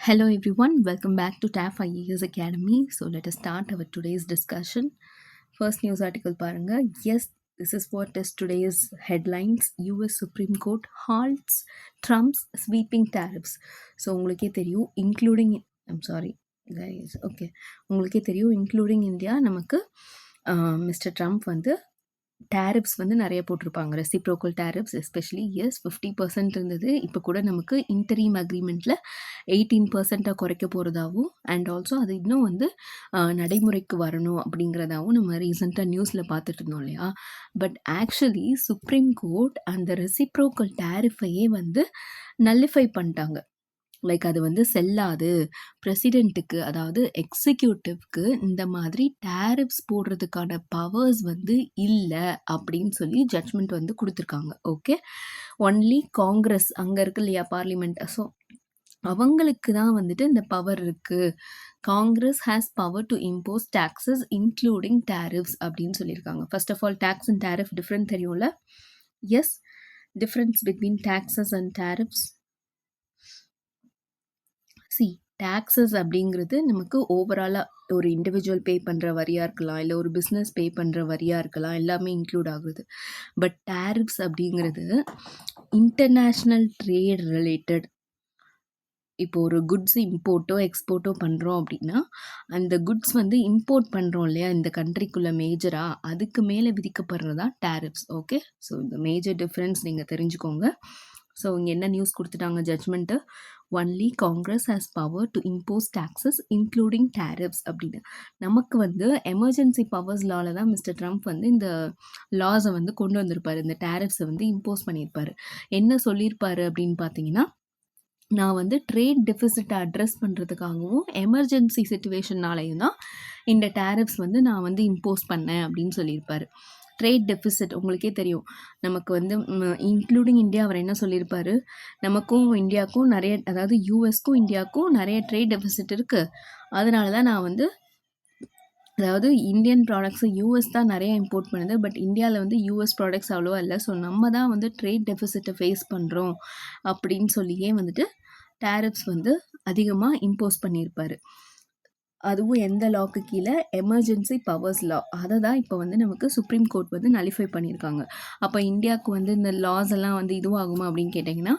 Hello everyone, welcome back to TAF IAS Academy. So let us start our today's discussion. First news article paranga. Yes, this is what is today's headlines. US Supreme Court halts Trump's sweeping tariffs. So உங்களுக்கே தெரியும் including I'm sorry guys. Okay. உங்களுக்கே தெரியும் including India நமக்கு mister Trump வந்து tariffs வந்து நிறைய போட்டிருப்பாங்க. Reciprocal tariffs especially S 50% இருந்தது. இப்போ கூட நமக்கு இன்டரீம் அக்ரிமெண்ட்டில் 18% குறைக்க போகிறதாகவும் அண்ட் ஆல்சோ அது இன்னும் வந்து நடைமுறைக்கு வரணும் அப்படிங்கிறதாகவும் நம்ம ரீசெண்டாக நியூஸில் பார்த்துட்டு இருந்தோம் இல்லையா. பட் ஆக்சுவலி சுப்ரீம் கோர்ட் அந்த ரெசிப்ரோக்கல் டேரிஃபையே வந்து நல்லிஃபை பண்ணிட்டாங்க. லைக் அது வந்து செல்லாது, பிரசிடெண்ட்டுக்கு அதாவது எக்ஸிக்யூட்டிவ்க்கு இந்த மாதிரி டேரிஃப்ஸ் போடுறதுக்கான பவர்ஸ் வந்து இல்லை அப்படின்னு சொல்லி ஜட்ஜ்மெண்ட் வந்து கொடுத்துருக்காங்க. ஓகே, ஒன்லி காங்கிரஸ் அங்கே இருக்கு இல்லையா பார்லிமெண்ட், ஸோ அவங்களுக்கு தான் வந்துட்டு இந்த பவர் இருக்குது. Congress has power to impose taxes including tariffs அப்படின்னு சொல்லியிருக்காங்க. First of all tax and tariff different தெரியும்ல. Yes, difference between taxes and tariffs. Taxes அப்படிங்கிறது நமக்கு ஓவராலாக ஒரு இண்டிவிஜுவல் பே பண்ணுற வரியாக இருக்கலாம், இல்லை ஒரு பிஸ்னஸ் பே பண்ணுற வரியாக இருக்கலாம், எல்லாமே இன்க்ளூட் ஆகுது. பட் டேரிஃப்ஸ் அப்படிங்கிறது இன்டர்நேஷ்னல் ட்ரேட் ரிலேட்டட். இப்போ ஒரு குட்ஸ் இம்போர்ட்டோ எக்ஸ்போர்ட்டோ பண்ணுறோம் அப்படின்னா அந்த குட்ஸ் வந்து இம்போர்ட் பண்ணுறோம் இல்லையா இந்த கண்ட்ரிக்குள்ளே மேஜராக, அதுக்கு மேலே விதிக்கப்படுறதா டேரிஃப்ஸ். ஓகே, ஸோ இந்த மேஜர் டிஃப்ரென்ஸ் நீங்கள் தெரிஞ்சுக்கோங்க. ஸோ இங்கே என்ன நியூஸ் கொடுத்துட்டாங்க judgment, only Congress has power to impose taxes including tariffs அப்படின்னு. நமக்கு வந்து எமர்ஜென்சி பவர்ஸ் லால தான் மிஸ்டர் ட்ரம்ப் வந்து இந்த லாஸை வந்து கொண்டு வந்திருப்பார், இந்த டேரிஃப்ஸை வந்து இம்போஸ் பண்ணியிருப்பார். என்ன சொல்லியிருப்பார் அப்படின்னு பார்த்தீங்கன்னா, நான் வந்து ட்ரேட் டெஃபிசிட்டை அட்ரஸ் பண்ணுறதுக்காகவும் எமர்ஜென்சி சிச்சுவேஷன்னாலையும் தான் இந்த டேரிஃப்ஸ் வந்து நான் வந்து இம்போஸ் பண்ணேன் அப்படின்னு சொல்லியிருப்பார். ட்ரேட் டெஃபிசிட் உங்களுக்கே தெரியும், நமக்கு வந்து இன்க்ளூடிங் இந்தியா அவர் என்ன சொல்லியிருப்பார், நமக்கும் இந்தியாவுக்கும் நிறைய, அதாவது யூஎஸ்க்கும் இந்தியாவுக்கும் நிறைய ட்ரேட் டெஃபிசிட் இருக்குது, அதனால தான் நான் வந்து, அதாவது இந்தியன் ப்ராடக்ட்ஸை யூஎஸ் தான் நிறைய இம்போர்ட் பண்ணுது, பட் இந்தியாவில் வந்து யூஎஸ் ப்ராடக்ட்ஸ் அவ்வளோவா இல்லை, ஸோ நம்ம தான் வந்து ட்ரேட் டெஃபிசிட்டை ஃபேஸ் பண்ணுறோம் அப்படின்னு சொல்லியே வந்துட்டு டேரிஃப்ஸ் வந்து அதிகமாக இம்போஸ் பண்ணியிருப்பார். அதுவும் எந்த லாக்கு கீழே, எமர்ஜென்சி பவர்ஸ் லா. அதை தான் இப்போ வந்து நமக்கு சுப்ரீம் கோர்ட் வந்து நலிஃபை பண்ணியிருக்காங்க. அப்போ இந்தியாவுக்கு வந்து இந்த லாஸ் எல்லாம் வந்து இதுவாகுமா அப்படின்னு கேட்டிங்கன்னா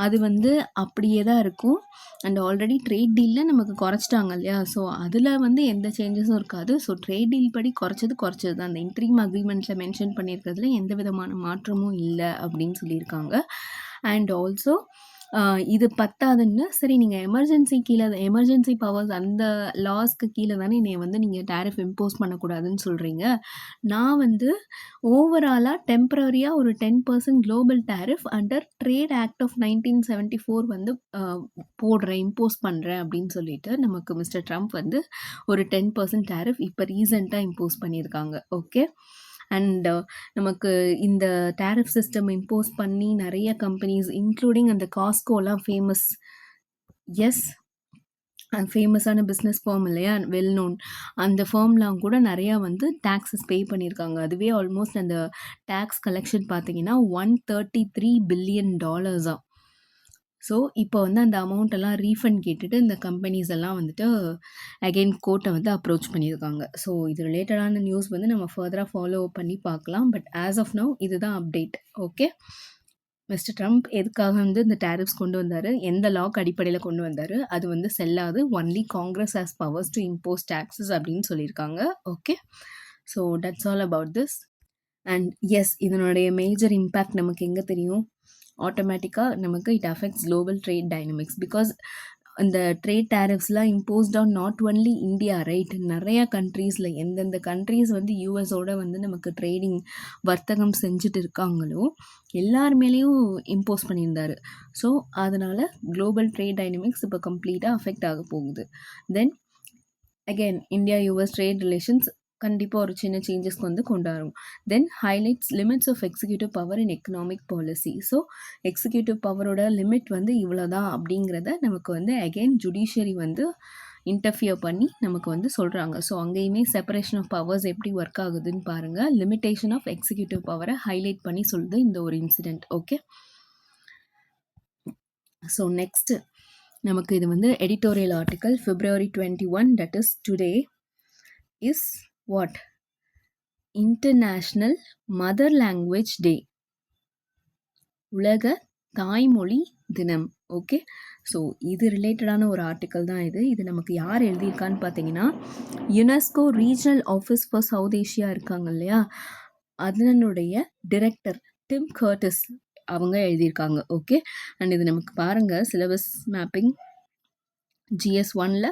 அது வந்து அப்படியே தான் இருக்கும். அண்ட் ஆல்ரெடி ட்ரேட் டீலில் நமக்கு குறைச்சிட்டாங்க இல்லையா, ஸோ அதில் வந்து எந்த சேஞ்சஸும் இருக்காது. ஸோ ட்ரேட் டீல் படி குறைச்சது தான். அந்த இன்ட்ரீம் அக்ரிமெண்ட்டில் மென்ஷன் பண்ணியிருக்கிறதுல எந்த விதமான மாற்றமும் இல்லை அப்படின்னு சொல்லியிருக்காங்க. அண்ட் ஆல்சோ இது பத்தாதுன்னு, சரி நீங்கள் எமர்ஜென்சி கீழே, எமர்ஜென்சி பவர்ஸ் அந்த லாஸ்க்கு கீழே தானே என்னை வந்து நீங்கள் டேரிஃப் இம்போஸ் பண்ணக்கூடாதுன்னு சொல்கிறீங்க, நான் வந்து ஓவராலாக டெம்பரரியாக ஒரு 10% global tariff under trade act of 1974 வந்து போடுறேன், இம்போஸ் பண்ணுறேன் அப்படின்னு சொல்லிட்டு நமக்கு மிஸ்டர் ட்ரம்ப் வந்து ஒரு 10% டேரிஃப் இப்போ ரீசெண்டாக இம்போஸ் பண்ணியிருக்காங்க. ஓகே, அண்ட் நமக்கு இந்த டேரிஃப் சிஸ்டம் இம்போஸ் பண்ணி நிறைய கம்பெனிஸ் இன்க்ளூடிங் அந்த காஸ்கோலாம் ஃபேமஸ், எஸ் ஃபேமஸான பிஸ்னஸ் ஃபார்ம் இல்லையா, வெல் நோன், அந்த ஃபார்ம்லாம் கூட நிறையா வந்து டேக்ஸஸ் பே பண்ணியிருக்காங்க. அதுவே ஆல்மோஸ்ட் அந்த டேக்ஸ் கலெக்ஷன் பார்த்தீங்கன்னா $133 பில்லியன். ஸோ இப்போ வந்து அந்த அமௌண்ட் எல்லாம் ரீஃபண்ட் கேட்டுட்டு இந்த கம்பெனிஸ் எல்லாம் வந்துட்டு அகெயின் கோர்ட்டை வந்து அப்ரோச் பண்ணியிருக்காங்க. ஸோ இது ரிலேட்டடான நியூஸ் வந்து நம்ம ஃபர்தராக ஃபாலோ பண்ணி பார்க்கலாம். பட் ஆஸ் ஆஃப் நவ் இதுதான் அப்டேட். ஓகே, மிஸ்டர் ட்ரம்ப் எதுக்காக வந்து இந்த டேரிஃப்ஸ் கொண்டு வந்தார், எந்த லாக் அடிப்படையில் கொண்டு வந்தார், அது வந்து செல்லாது, only Congress has powers to impose taxes அப்படின்னு சொல்லியிருக்காங்க. Okay, so that's all about this. And yes, இதனுடைய மேஜர் இம்பேக்ட் நமக்கு எங்கே தெரியும், ஆட்டோமேட்டிக்காக நமக்கு it affects global trade dynamics. Because இந்த ட்ரேட் டேரிஃப்ஸ்லாம் imposed on not only India, right, நிறையா கண்ட்ரீஸில் எந்தெந்த கண்ட்ரீஸ் வந்து யூஎஸோட வந்து நமக்கு ட்ரேடிங் வர்த்தகம் செஞ்சுட்டு இருக்காங்களோ எல்லார் மேலேயும் இம்போஸ் பண்ணியிருந்தார். ஸோ அதனால் குளோபல் ட்ரேட் டைனமிக்ஸ் இப்போ கம்ப்ளீட்டாக அஃபெக்ட் ஆக போகுது. Then again India US trade relations கண்டிப்பாக ஒரு சின்ன சேஞ்சஸ்க்கு வந்து கொண்டாடும். Then highlights limits of executive power in economic policy. So executive பவரோட லிமிட் வந்து இவ்வளோதான் அப்படிங்கிறத நமக்கு வந்து அகெயின் ஜுடிஷியரி வந்து இன்டர்ஃபியர் பண்ணி நமக்கு வந்து சொல்கிறாங்க. ஸோ அங்கேயுமே செப்பரேஷன் ஆஃப் பவர்ஸ் எப்படி ஒர்க் ஆகுதுன்னு பாருங்கள். லிமிட்டேஷன் ஆஃப் எக்ஸிக்யூட்டிவ் பவரை ஹைலைட் பண்ணி சொல்லுது இந்த ஒரு இன்சிடெண்ட். ஓகே, ஸோ நெக்ஸ்ட்டு நமக்கு இது வந்து editorial article February 21, that is today, is what? International Mother Language Day. உலக தாய்மொழி தினம். ஓகே, ஸோ இது ரிலேட்டடான ஒரு ஆர்டிக்கல் தான் இது. இது நமக்கு யார் எழுதியிருக்கான்னு பார்த்தீங்கன்னா, UNESCO regional office for south Asia இருக்காங்க இல்லையா, அதனுடைய டிரெக்டர் டிம் கர்டிஸ் அவங்க எழுதியிருக்காங்க. ஓகே, அண்ட் இது நமக்கு பாருங்கள், சிலபஸ் மேப்பிங் GS1ல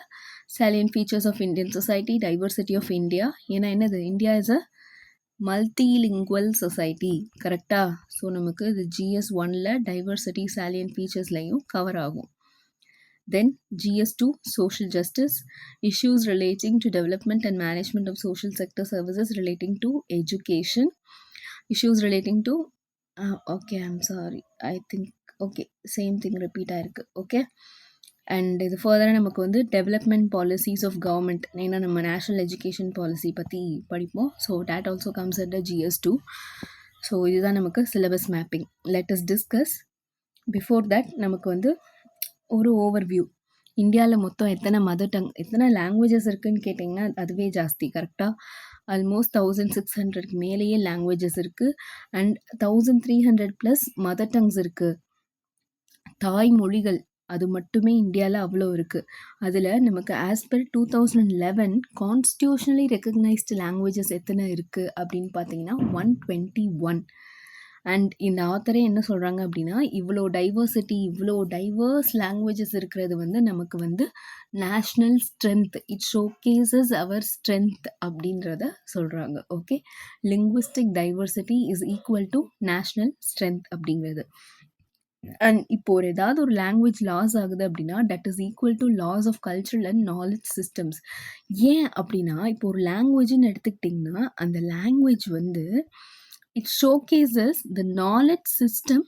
salient features of Indian society, diversity of India. ஏன்னா என்னது, India is a multilingual society, கரெக்டா? ஸோ நமக்கு இது GS1ல டைவர்சிட்டி salient featuresலையும் கவர் ஆகும். Then GS2 social justice, issues relating to development and management of social sector services relating to education, issues relating to okay, I'm sorry, I think okay, same thing repeat ஆயிருக்கு. Okay, and இது ஃபர்தராக நமக்கு வந்து development policies of government, ஏன்னா நம்ம national education policy பற்றி படிப்போம். So date also comes at GS2. So இதுதான் நமக்கு syllabus mapping. Let us discuss. Before that நமக்கு வந்து ஒரு ஓவர்வியூ. இந்தியாவில் மொத்தம் எத்தனை மதர் டங், எத்தனை லாங்குவேஜஸ் இருக்குதுன்னு கேட்டிங்கன்னா அதுவே ஜாஸ்தி, கரெக்டாக? ஆல்மோஸ்ட் 1600 மேலேயே லாங்குவேஜஸ் இருக்குது. அண்ட் 1300+ மதர் டங்ஸ் இருக்குது. தாய்மொழிகள் அது மட்டுமே இந்தியாவில் அவ்வளோ இருக்குது. அதில் நமக்கு as per 2011 constitutionally recognised languages எத்தனை இருக்குது அப்படின்னு பார்த்தீங்கன்னா 121. அண்ட் இந்த ஆத்தரே என்ன சொல்கிறாங்க அப்படின்னா, இவ்வளோ டைவர்சிட்டி, இவ்வளோ டைவர்ஸ் லாங்குவேஜஸ் இருக்கிறது வந்து நமக்கு வந்து national strength, it showcases our strength அப்படின்றத சொல்கிறாங்க. Okay, linguistic diversity is equal to national strength அப்படிங்கிறது. அண்ட் இப்போ ஏதாவது ஒரு லாங்குவேஜ் லாஸ் ஆகுது அப்படின்னா that is equal to loss of cultural and knowledge systems. ஏன் அப்படின்னா, இப்போ ஒரு லாங்குவேஜ்னு எடுத்துக்கிட்டிங்கன்னா அந்த லாங்குவேஜ் வந்து it showcases the knowledge system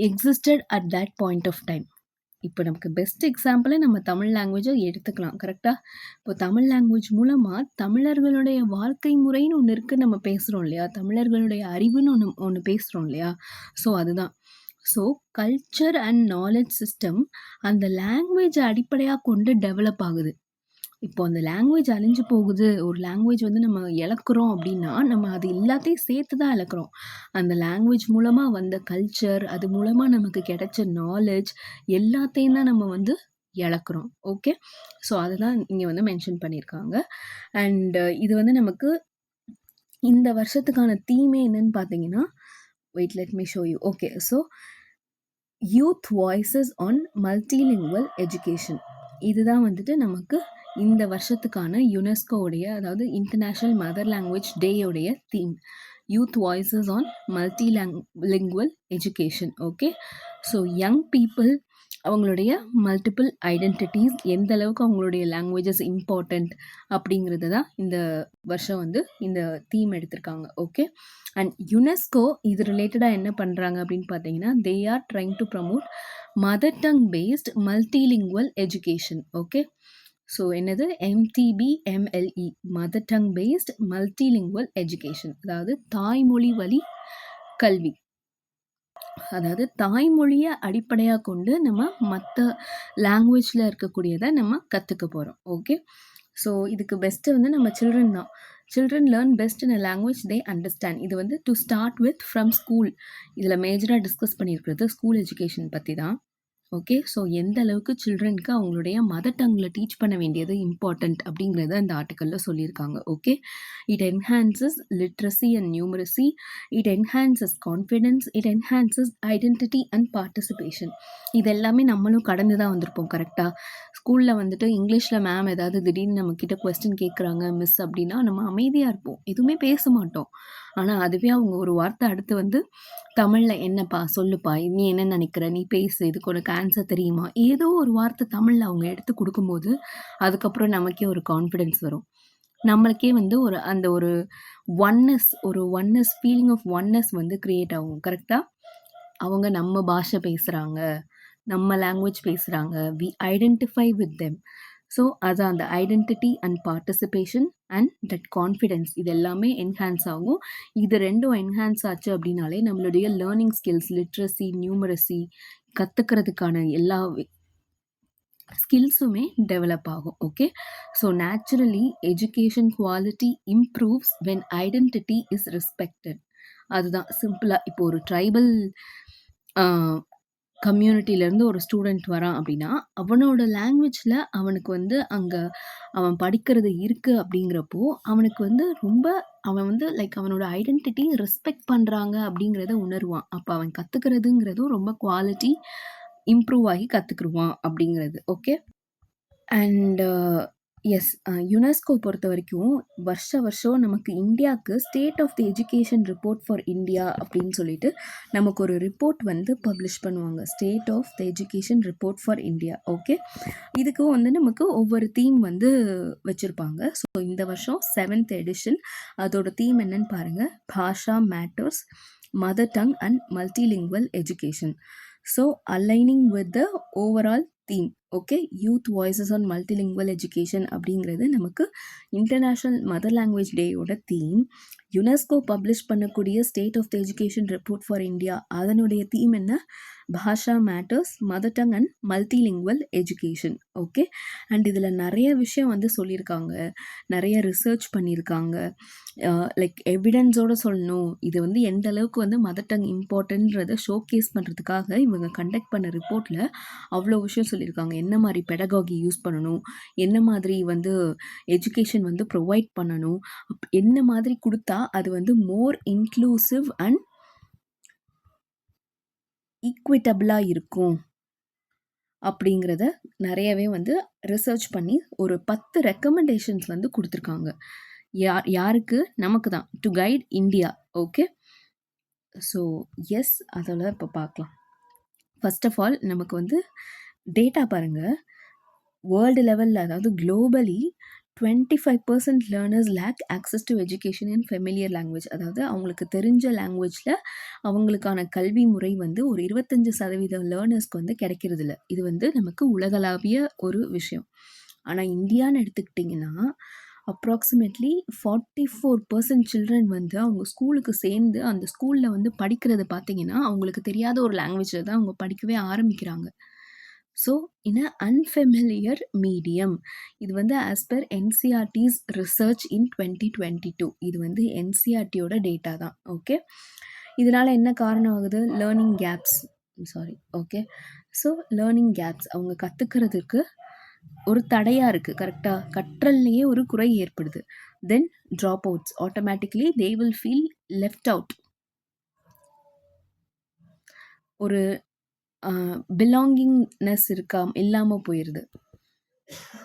existed at that point of time. இப்போ நமக்கு பெஸ்ட் எக்ஸாம்பிளே நம்ம தமிழ் லாங்குவேஜை எடுத்துக்கலாம், கரெக்டாக? இப்போ தமிழ் லாங்குவேஜ் மூலமாக தமிழர்களுடைய வாழ்க்கை முறைன்னு ஒன்று இருக்குது, நம்ம பேசுகிறோம் இல்லையா? தமிழர்களுடைய அறிவுன்னு ஒன்று பேசுகிறோம் இல்லையா? ஸோ அதுதான். So culture and knowledge system அந்த லாங்குவேஜை அடிப்படையாக கொண்டு டெவலப் ஆகுது. இப்போ அந்த லாங்குவேஜ் அழிஞ்சு போகுது, ஒரு லாங்குவேஜ் வந்து நம்ம இழக்கிறோம் அப்படின்னா நம்ம அது எல்லாத்தையும் சேர்த்து தான் இழக்கிறோம். அந்த லாங்குவேஜ் மூலமாக வந்த கல்ச்சர், அது மூலமாக நமக்கு கிடைச்ச நாலேஜ் எல்லாத்தையும் தான் நம்ம வந்து இழக்கிறோம். ஓகே, ஸோ அதுதான் இங்கே வந்து மென்ஷன் பண்ணியிருக்காங்க. அண்ட் இது வந்து நமக்கு இந்த வருஷத்துக்கான தீமே என்னன்னு பார்த்தீங்கன்னா, wait let me show you. Okay, so youth voices on multilingual education, இதுதான் வந்துட்டு நமக்கு இந்த வருஷத்துக்கான யுனெஸ்கோவுடைய, அதாவது இன்டர்நேஷ்னல் மதர் லாங்குவேஜ் டேயோடைய theme, youth voices on multilingual education. Okay, so young people அவங்களுடைய மல்டிபிள் ஐடென்டிட்டிஸ், எந்த அளவுக்கு அவங்களுடைய லாங்குவேஜஸ் இம்பார்ட்டண்ட் அப்படிங்கிறது தான் இந்த வருஷம் வந்து இந்த தீம் எடுத்திருக்காங்க. ஓகே, அண்ட் யுனெஸ்கோ இது ரிலேட்டடாக என்ன பண்ணுறாங்க அப்படின்னு பார்த்தீங்கன்னா, they are trying to promote mother tongue based multilingual education. Okay, so என்னது MTBMLE, mother tongue based multilingual education, அதாவது தாய்மொழி வழி கல்வி. அதாவது தாய்மொழியை அடிப்படையாக கொண்டு நம்ம மற்ற லாங்குவேஜில் இருக்கக்கூடியதை நம்ம கற்றுக்க போகிறோம். ஓகே, ஸோ இதுக்கு பெஸ்ட்டு வந்து நம்ம சில்ட்ரன் தான். Children learn best in a language they understand. இது வந்து to start with from school. இதில் மேஜராக டிஸ்கஸ் பண்ணியிருக்கிறது ஸ்கூல் எஜுகேஷன் பற்றி தான். ஓகே, ஸோ எந்த அளவுக்கு சில்ட்ரனுக்கு அவங்களுடைய மதர் டங்கில் டீச் பண்ண வேண்டியது இம்பார்ட்டண்ட் அப்படிங்கிறத அந்த ஆர்டிக்கலில் சொல்லியிருக்காங்க. Okay, it enhances literacy and numeracy, it enhances confidence, it enhances identity and participation. இது எல்லாமே நம்மளும் கடந்து தான் வந்திருப்போம், கரெக்டாக? ஸ்கூலில் வந்துட்டு இங்கிலீஷில் மேம் ஏதாவது திடீர்னு நம்மக்கிட்ட கொஸ்டின் கேட்குறாங்க மிஸ் அப்படின்னா நம்ம அமைதியாக இருப்போம், எதுவுமே பேச மாட்டோம். ஆனால் அதுவே அவங்க ஒரு வார்த்தை அடுத்து வந்து தமிழில் என்னப்பா சொல்லுப்பா, நீ என்ன நினைக்கிற, நீ பேசு, இதுக்கு உனக்கு ஆன்சர் தெரியுமா, ஏதோ ஒரு வார்த்தை தமிழில் அவங்க எடுத்து கொடுக்கும்போது அதுக்கப்புறம் நமக்கே ஒரு கான்ஃபிடென்ஸ் வரும். நம்மளுக்கே வந்து அந்த ஒரு ஒன்னஸ் ஃபீலிங் ஆஃப் ஒன்னஸ் வந்து க்ரியேட் ஆகும், கரெக்டாக? அவங்க நம்ம பாஷை பேசுகிறாங்க, நம்ம லாங்குவேஜ் பேசுகிறாங்க, we identify with them. So அது அந்த identity and participation and that confidence இது எல்லாமே என்ஹான்ஸ் ஆகும். இது ரெண்டும் என்ஹான்ஸ் ஆச்சு அப்படின்னாலே நம்மளுடைய லேர்னிங் ஸ்கில்ஸ், லிட்ரஸி, நியூமரசி கற்றுக்கிறதுக்கான எல்லா ஸ்கில்ஸுமே டெவலப் ஆகும். Okay. So naturally education quality improves when identity is respected. அதுதான் சிம்பிளா. இப்போ ஒரு ட்ரைபல் கம்யூனிட்டிலேருந்து ஒரு ஸ்டூடெண்ட் வரான் அப்படின்னா, அவனோட லாங்குவேஜில் அவனுக்கு வந்து அங்கே அவன் படிக்கிறது இருக்குது அப்படிங்கிறப்போ, அவனுக்கு வந்து ரொம்ப அவன் வந்து லைக் அவனோட ஐடென்டிட்டி ரெஸ்பெக்ட் பண்ணுறாங்க அப்படிங்கிறத உணருவான். அப்போ அவன் கற்றுக்கிறதுங்கிறதும் ரொம்ப குவாலிட்டி இம்ப்ரூவ் ஆகி கற்றுக்குருவான் அப்படிங்கிறது. ஓகே. அண்ட் எஸ் யுனெஸ்கோ பொறுத்த வரைக்கும் வருஷம் நமக்கு இந்தியாவுக்கு state of the education report for India அப்படின்னு சொல்லிட்டு நமக்கு ஒரு ரிப்போர்ட் வந்து பப்ளிஷ் பண்ணுவாங்க. State of the education report for India. Okay. இதுக்கும் வந்து நமக்கு ஒவ்வொரு தீம் வந்து வச்சுருப்பாங்க. ஸோ இந்த வருஷம் 7th எடிஷன். அதோட தீம் என்னன்னு பாருங்கள். Bhasha matters, mother tongue and multilingual education. So aligning with the overall theme. Okay. Youth voices on multilingual education அப்படிங்கிறது நமக்கு இன்டர்நேஷ்னல் மதர் லாங்குவேஜ் டேயோட தீம். யுனெஸ்கோ பப்ளிஷ் பண்ணக்கூடிய state of the education report for India, அதனுடைய theme என்ன? Bhasha matters, mother tongue and multilingual education. Okay. And இதில் நிறைய விஷயம் வந்து சொல்லியிருக்காங்க, நிறைய ரிசர்ச் பண்ணியிருக்காங்க. லைக் எவிடன்ஸோடு சொல்லணும், இது வந்து எந்த அளவுக்கு வந்து மதர் டங் இம்பார்ட்டன்றதை ஷோகேஸ் பண்ணுறதுக்காக இவங்க கண்டக்ட் பண்ண ரிப்போர்ட்டில் அவ்வளோ விஷயம் சொல்லியிருக்காங்க. என்ன மாதிரி பெடகாகி யூஸ் பண்ணணும், என்ன மாதிரி வந்து எஜுகேஷன் வந்து ப்ரொவைட் பண்ணணும், என்ன மாதிரி கொடுத்தா அது வந்து மோர் இன்க்ளூசிவ் அண்ட் ஈக்விட்டபிளாக இருக்கும் அப்படிங்கிறத நிறையவே வந்து ரிசர்ச் பண்ணி ஒரு 10 ரெக்கமெண்டேஷன்ஸ் வந்து கொடுத்துருக்காங்க. யாருக்கு? நமக்கு தான், to guide India. Okay. So yes, அதெல்லாம் இப்போ பார்க்கலாம். ஃபர்ஸ்ட் ஆஃப் ஆல் நமக்கு வந்து டேட்டா பாருங்கள். வேர்ல்டு லெவலில், அதாவது globally 25% learners lack access to education in familiar language. அதாவது அவங்களுக்கு தெரிஞ்ச லாங்குவேஜில் அவங்களுக்கான கல்வி முறை வந்து ஒரு 25% லேர்னர்ஸ்க்கு வந்து கிடைக்கிறது இல்லை. இது வந்து நமக்கு உலகளாவிய ஒரு விஷயம். ஆனால் இந்தியான்னு எடுத்துக்கிட்டிங்கன்னா அப்ராக்சிமேட்லி 44% சில்ட்ரன் வந்து அவங்க ஸ்கூலுக்கு சேர்ந்து அந்த ஸ்கூலில் வந்து படிக்கிறது பார்த்தீங்கன்னா அவங்களுக்கு தெரியாத ஒரு லாங்குவேஜில் தான் அவங்க படிக்கவே ஆரம்பிக்கிறாங்க. So in a unfamiliar medium. இது வந்து ஆஸ் பர் என்சிஆர்டிஸ் ரிசர்ச் இன் 2022. இது வந்து என்சிஆர்டியோட டேட்டா தான். ஓகே. இதனால் என்ன காரணம் ஆகுது? Learning gaps. Sorry. Okay. So learning gaps, அவங்க கற்றுக்கிறதுக்கு ஒரு தடையாக இருக்குது. கரெக்டாக கற்றல்லையே ஒரு குறை ஏற்படுது. Then dropouts, automatically they will feel left out. ஒரு பிலாங்கிங்னஸ் இல்லாமல் போயிடுது.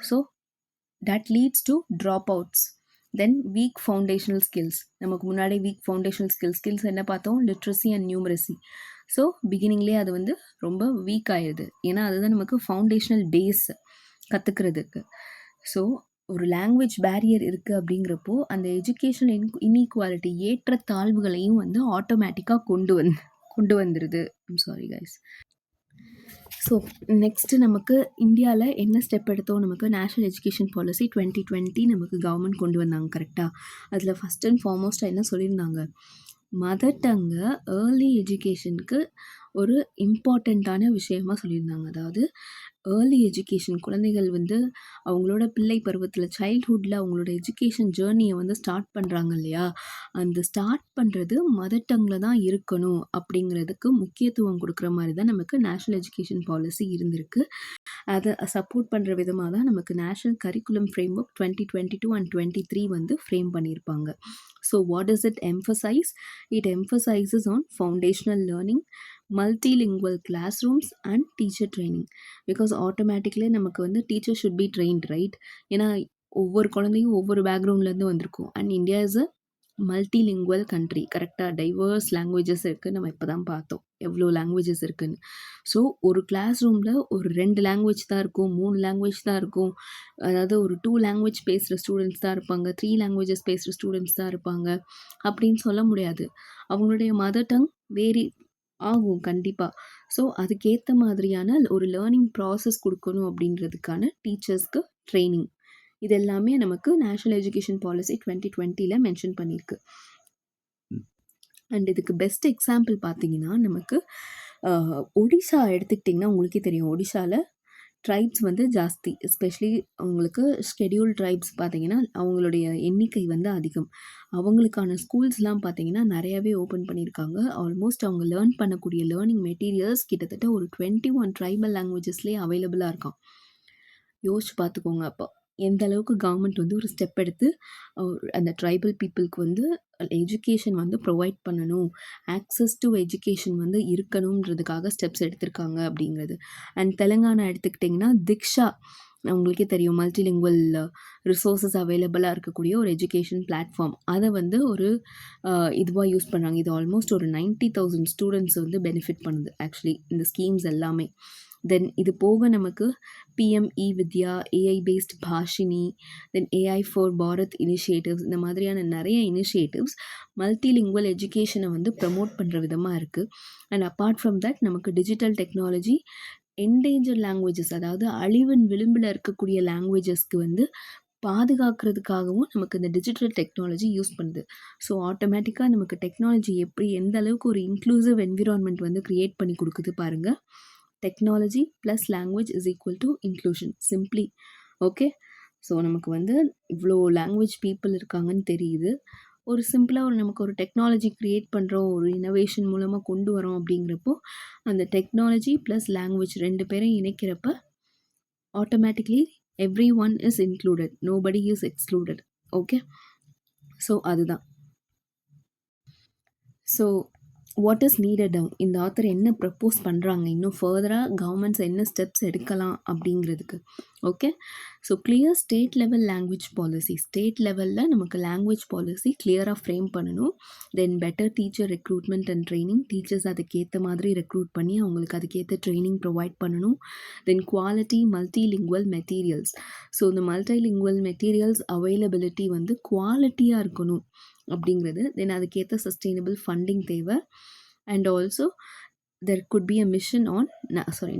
So that leads to dropouts. Then weak foundational skills. நமக்கு முன்னாடி வீக் ஃபவுண்டேஷனல் ஸ்கில்ஸ் என்ன பார்த்தோம்? Literacy and numeracy. ஸோ பிகினிங்லேயே அது வந்து ரொம்ப வீக் ஆயிடுது. ஏன்னா அதுதான் நமக்கு ஃபவுண்டேஷனல் பேஸ் கற்றுக்கிறதுக்கு. ஸோ ஒரு லாங்குவேஜ் பேரியர் இருக்குது அப்படிங்கிறப்போ அந்த எஜுகேஷன் இன்இக்வாலிட்டி, ஏற்ற தாழ்வுகளையும் வந்து ஆட்டோமேட்டிக்காக கொண்டு வந்துடுது. I'm sorry guys. So next நமக்கு இந்தியாவில் என்ன ஸ்டெப் எடுத்தோம்? நமக்கு நேஷ்னல் எஜுகேஷன் பாலிசி 2020 நமக்கு கவர்மெண்ட் கொண்டு வந்தாங்க. கரெக்டாக அதில் ஃபஸ்ட் அண்ட் ஃபார்மோஸ்ட்டாக என்ன சொல்லியிருந்தாங்க? மதர் டங்கை ஏர்லி எஜுகேஷனுக்கு ஒரு இம்பார்ட்டண்ட்டான விஷயமா சொல்லியிருந்தாங்க. அதாவது ஏர்லி எஜுகேஷன், குழந்தைகள் வந்து அவங்களோட பிள்ளை பருவத்தில் சைல்ட்ஹுட்டில் அவங்களோட எஜுகேஷன் ஜேர்னியை வந்து ஸ்டார்ட் பண்ணுறாங்க இல்லையா, அந்த ஸ்டார்ட் பண்ணுறது மதர் டங்கில் தான் இருக்கணும் அப்படிங்கிறதுக்கு முக்கியத்துவம் கொடுக்குற மாதிரி தான் நமக்கு நேஷ்னல் எஜுகேஷன் பாலிசி இருந்திருக்கு. அதை சப்போர்ட் பண்ணுற விதமாக தான் நமக்கு national curriculum framework 2022 and 23 வந்து ஃப்ரேம் பண்ணியிருப்பாங்க. So what is it emphasize? It emphasizes on foundational learning, multilingual classrooms and teacher training. Because automatically நமக்கு வந்து teacher should be trained, right? ஏன்னா ஒவ்வொரு குழந்தையும் ஒவ்வொரு பேக்ரவுண்ட்லேருந்து வந்திருக்கும். And India is a multilingual country. கரெக்டாக டைவர்ஸ் லாங்குவேஜஸ் இருக்குது. நம்ம இப்போ தான் பார்த்தோம் எவ்வளோ லாங்குவேஜஸ் இருக்குதுன்னு. ஸோ ஒரு கிளாஸ் ரூமில் ஒரு 2 லாங்குவேஜ் தான் இருக்கும், 3 லாங்குவேஜ் தான் இருக்கும். அதாவது ஒரு 2 லாங்குவேஜ் பேசுகிற ஸ்டூடெண்ட்ஸ் தான் இருப்பாங்க, 3 லாங்குவேஜஸ் பேசுகிற ஸ்டூடெண்ட்ஸ் தான் இருப்பாங்க அப்படின்னு சொல்ல முடியாது. அவங்களுடைய மதர் டங் வேரி ஆகும் கண்டிப்பாக. ஸோ அதுக்கேற்ற மாதிரியான ஒரு லேர்னிங் ப்ராசஸ் கொடுக்கணும் அப்படின்றதுக்கான டீச்சர்ஸ்க்கு ட்ரைனிங், இது எல்லாமே நமக்கு நேஷ்னல் எஜுகேஷன் பாலிசி 2020 மென்ஷன் பண்ணியிருக்கு. அண்ட் இதுக்கு பெஸ்ட் எக்ஸாம்பிள் பார்த்தீங்கன்னா நமக்கு ஒடிஷா எடுத்துக்கிட்டிங்கன்னா உங்களுக்கே தெரியும். ஒடிஷாவில் ட்ரைப்ஸ் வந்து ஜாஸ்தி. எஸ்பெஷலி உங்களுக்கு ஷெட்யூல் ட்ரைப்ஸ் பார்த்தீங்கன்னா, அவங்களுடைய எண்ணிக்கை வந்து அதிகம். அவங்களுக்கான ஸ்கூல்ஸ்லாம் பார்த்தீங்கன்னா, நெறையாவே ஓப்பன் பண்ணியிருக்காங்க. ஆல்மோஸ்ட் அவங்க லேர்ன் பண்ணக்கூடிய லேர்னிங் மெட்டீரியல்ஸ் கிட்டத்தட்ட ஒரு 21 ட்ரைபல் லாங்குவேஜஸ்லேயே அவைலபிளா இருக்காம். யோசிச்சு பார்த்துக்கோங்க அப்போ. எந்த அளவுக்கு கவர்மெண்ட் வந்து ஒரு ஸ்டெப் எடுத்து அந்த ட்ரைபல் பீப்புளுக்கு வந்து எஜுகேஷன் வந்து ப்ரொவைட் பண்ணணும். ஆக்சஸ் டு எஜுகேஷன் வந்து இருக்கணுன்றதுக்காக ஸ்டெப்ஸ் எடுத்திருக்காங்க அப்படிங்கிறது. அண்ட் தெலுங்கானா எடுத்துக்கிட்டிங்கன்னா, திக்ஷா உங்களுக்கே தெரியும் மல்டிலிங்குவல் ரிசோர்ஸஸ் அவைலபிளா இருக்கக்கூடிய ஒரு எஜுகேஷன் பிளாட்ஃபார்ம். அத வந்து ஒரு இதுவா யூஸ் பண்றாங்க. இது ஆல்மோஸ்ட் ஒரு 90,000 ஸ்டூடண்ட்ஸ் வந்து பெனிஃபிட் பண்ணுது ஆக்சுவலி இந்த ஸ்கீம்ஸ் எல்லாமே. தென் இது போக நமக்கு PM E Vidya, AI paste Bhashini, then AI for Bharat initiatives, இந்த மாதிரியான நிறைய இனிஷியேட்டிவ்ஸ் மல்டிலிங்குவல் எஜுகேஷனை வந்து ப்ரமோட் பண்ணுற விதமாக இருக்குது. அண்ட் அப்பார்ட் ஃப்ரம் தட் நமக்கு டிஜிட்டல் டெக்னாலஜி என்டேஞ்சர் லாங்குவேஜஸ், அதாவது அழிவின் விளிம்பில் இருக்கக்கூடிய லாங்குவேஜஸ்க்கு வந்து பாதுகாக்கிறதுக்காகவும் நமக்கு இந்த டிஜிட்டல் டெக்னாலஜி யூஸ் பண்ணுது. ஸோ ஆட்டோமேட்டிக்காக நமக்கு டெக்னாலஜி எப்படி எந்த அளவுக்கு ஒரு இன்க்ளூசிவ் என்விரான்மெண்ட் வந்து க்ரியேட் பண்ணி கொடுக்குது பாருங்கள். Technology plus language is equal to inclusion simply. Okay, so நமக்கு வந்து இவ்வளோ லாங்குவேஜ் பீப்புள் இருக்காங்கன்னு தெரியுது. ஒரு சிம்பிளாக நமக்கு ஒரு டெக்னாலஜி க்ரியேட் பண்ணுறோம், ஒரு இனோவேஷன் மூலமாக கொண்டு வரோம் அப்படிங்கிறப்போ அந்த டெக்னாலஜி ப்ளஸ் லாங்குவேஜ் 2 பேரையும் இணைக்கிறப்ப automatically everyone is included, nobody is excluded. Okay, so அதுதான். ஸோ வாட் இஸ் நீடட் இந்த ஆத்தர் என்ன ப்ரப்போஸ் பண்ணுறாங்க, இன்னும் ஃபர்தராக கவர்மெண்ட்ஸ் என்ன ஸ்டெப்ஸ் எடுக்கலாம் அப்படிங்கிறதுக்கு. Okay, so clear state level language policy. State லெவலில் நமக்கு லாங்குவேஜ் பாலிசி கிளியராக ஃப்ரேம் பண்ணணும். Then better teacher recruitment and training. Teachers அதுக்கேற்ற மாதிரி ரெக்ரூட் பண்ணி அவங்களுக்கு அதுக்கேற்ற ட்ரைனிங் ப்ரொவைட் பண்ணணும். Then quality multilingual materials. So இந்த மல்டிலிங்குவல் மெட்டீரியல்ஸ் அவைலபிலிட்டி வந்து குவாலிட்டியாக இருக்கணும் அப்படிங்கிறது. தென் அதுக்கேற்ற சஸ்டெயினபிள் ஃபண்டிங் தேவை. And also there could be a mission on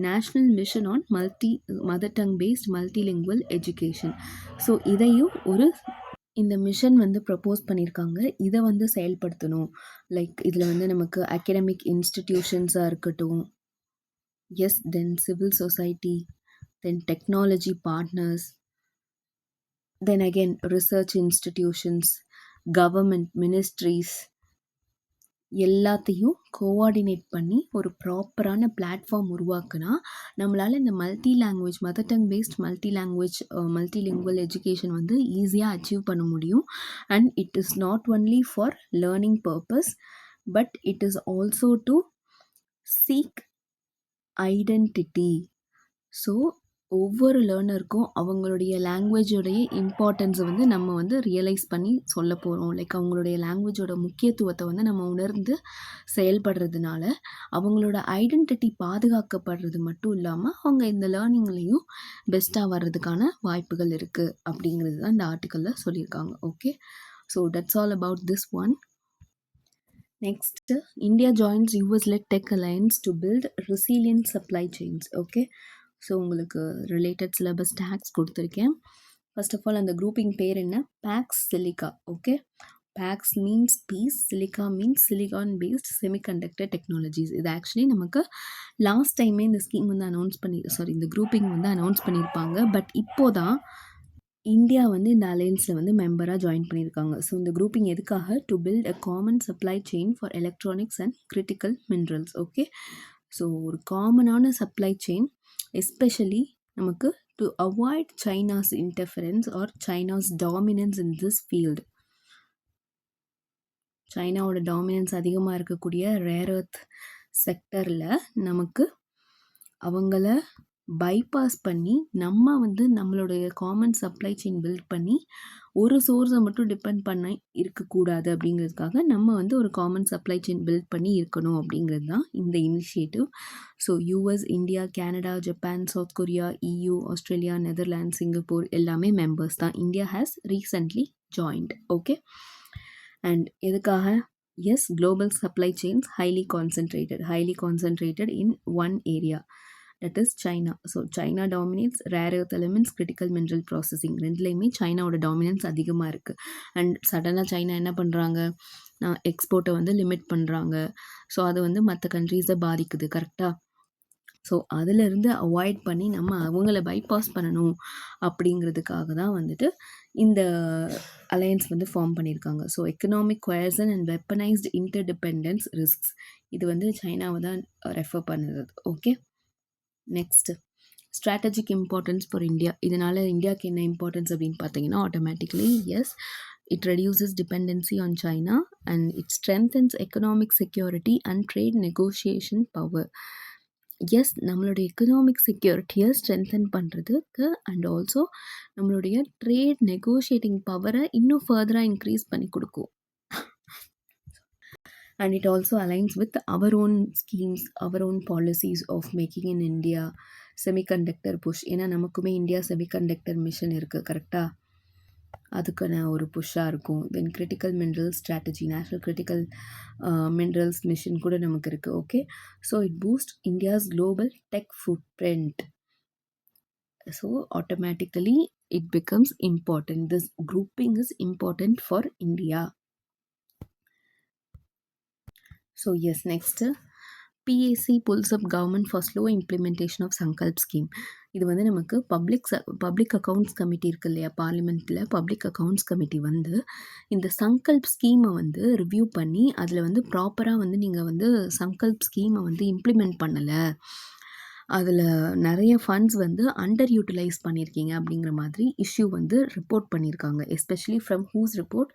national mission on mother tongue based multilingual education. So இதையும் ஒரு இந்த மிஷன் வந்து ப்ரப்போஸ் பண்ணியிருக்காங்க. இதை வந்து செயல்படுத்தணும். லைக் இதில் வந்து நமக்கு அகடமிக் இன்ஸ்டிடியூஷன்ஸாக இருக்கட்டும், yes, then civil society, then technology partners, then again research institutions, government ministries எல்லாத்தையும் கோஆர்டினேட் பண்ணி ஒரு ப்ராப்பரான பிளாட்ஃபார்ம் உருவாக்குனா நம்மளால் இந்த multi language mother tongue based multilingual education வந்து ஈஸியாக அச்சீவ் பண்ண முடியும். And it is not only for learning purpose, but it is also to seek identity. So ஒவ்வொரு லேர்னருக்கும் அவங்களுடைய லாங்குவேஜோடைய இம்பார்ட்டன்ஸை வந்து நம்ம வந்து ரியலைஸ் பண்ணி சொல்ல போகிறோம். லைக் அவங்களுடைய லாங்குவேஜோட முக்கியத்துவத்தை வந்து நம்ம உணர்ந்து செயல்படுறதுனால அவங்களோட ஐடென்டிட்டி பாதுகாக்கப்படுறது மட்டும் இல்லாமல் அவங்க இந்த லேர்னிங்லேயும் பெஸ்ட்டாக வர்றதுக்கான வாய்ப்புகள் இருக்குது அப்படிங்கிறது தான் இந்த ஆர்டிக்கலில் சொல்லியிருக்காங்க. Okay, so that's all about this one. Next, India joins US-led tech alliance to build resilient supply chains. Okay, so உங்களுக்கு ரிலேட்டட் சிலபஸ் டேக்ஸ் கொடுத்துருக்கேன். ஃபர்ஸ்ட் ஆஃப் ஆல் அந்த குரூப்பிங் பேர் என்ன? Pax Silica. Okay, Pax means peace, silica means silicon based semiconductor technologies. இது actually நமக்கு last டைமே இந்த scheme வந்து இந்த குரூப்பிங் வந்து அனௌன்ஸ் பண்ணியிருப்பாங்க. பட் இப்போதான் இந்தியா வந்து இந்த அலையன்ஸில் வந்து மெம்பராக ஜாயின் பண்ணியிருக்காங்க. ஸோ இந்த குரூப்பிங் எதுக்காக? To build a common supply chain for electronics and critical minerals. Okay, so ஒரு காமனான சப்ளை செயின், எஸ்பெஷலி நமக்கு to avoid China's interference or China's dominance in this field. சைனாவோட டாமினன்ஸ் அதிகமாக இருக்கக்கூடிய ரேர் எர்த் செக்டரில் நமக்கு அவங்கள பைபாஸ் பண்ணி நம்ம வந்து நம்மளுடைய காமன் சப்ளை செயின் பில்ட் பண்ணி ஒரு சோர்ஸை மட்டும் டிபெண்ட் பண்ண இருக்கக்கூடாது அப்படிங்கிறதுக்காக நம்ம வந்து ஒரு காமன் சப்ளை செயின் பில்ட் பண்ணி இருக்கணும் அப்படிங்கிறது தான் இந்த initiative. So US, India, Canada, Japan, South Korea, EU, Australia, Netherlands, Singapore எல்லாமே மெம்பர்ஸ் தான். India has recently joined. Okay, and எதுக்காக? Yes, global supply chains highly concentrated in one area, that is China. So China dominates rare earth elements, critical mineral processing ரெண்டுலேயுமே சைனாவோட dominance அதிகமாக இருக்குது. And சடனாக China என்ன பண்ணுறாங்க? எக்ஸ்போர்ட்டை வந்து லிமிட் பண்ணுறாங்க. ஸோ அது வந்து மற்ற கண்ட்ரீஸை பாதிக்குது. கரெக்டாக? ஸோ அதிலிருந்து அவாய்ட் பண்ணி நம்ம அவங்கள பைபாஸ் பண்ணணும் அப்படிங்கிறதுக்காக தான் வந்துட்டு இந்த அலையன்ஸ் வந்து ஃபார்ம் பண்ணியிருக்காங்க. So economic coercion and weaponised interdependence risks இது வந்து சைனாவை தான் ரெஃபர் பண்ணுது. Okay, next strategic importance for India. இதனால இந்தியாவுக்கு என்ன இம்பார்ட்டன்ஸ் அப்படின்னு பார்த்தீங்கன்னா automatically yes it reduces dependency on China and it strengthens economic security and trade negotiation power. Yes நம்மளுடைய எக்கனாமிக் செக்யூரிட்டியை ஸ்ட்ரென்தன் பண்ணுறதுக்கு அண்ட் ஆல்சோ நம்மளுடைய ட்ரேட் நெகோஷியேட்டிங் பவரை இன்னும் ஃபர்தராக இன்க்ரீஸ் பண்ணி கொடுக்கும். And it also aligns with our own schemes, our own policies of making in India semiconductor push. ஏன்னா நமக்குமே இந்தியா செமிகண்டக்டர் மிஷன் இருக்குது கரெக்டாக, அதுக்கான ஒரு புஷ்ஷாக இருக்கும். Then critical minerals strategy, national critical minerals mission கூட நமக்கு இருக்குது. Okay, so it boost India's global tech footprint. So automatically it becomes important. This grouping is important for India. So yes, next PAC pulls up government for slow implementation of Sankalp scheme. இது வந்து நமக்கு public accounts committee இருக்கு இல்லையா, பார்லிமெண்ட்டில் public accounts committee வந்து இந்த சங்கல்ப் ஸ்கீமை வந்து ரிவ்யூ பண்ணி அதில் வந்து ப்ராப்பராக வந்து நீங்கள் வந்து சங்கல்ப் ஸ்கீமை வந்து இம்ப்ளிமெண்ட் பண்ணலை, அதில் நிறைய ஃபண்ட்ஸ் வந்து அண்டர் யூட்டிலைஸ் பண்ணியிருக்கீங்க அப்படிங்கிற மாதிரி இஷ்யூ வந்து ரிப்போர்ட் பண்ணியிருக்காங்க. எஸ்பெஷலி ஃப்ரம் ஹூஸ் ரிப்போர்ட்,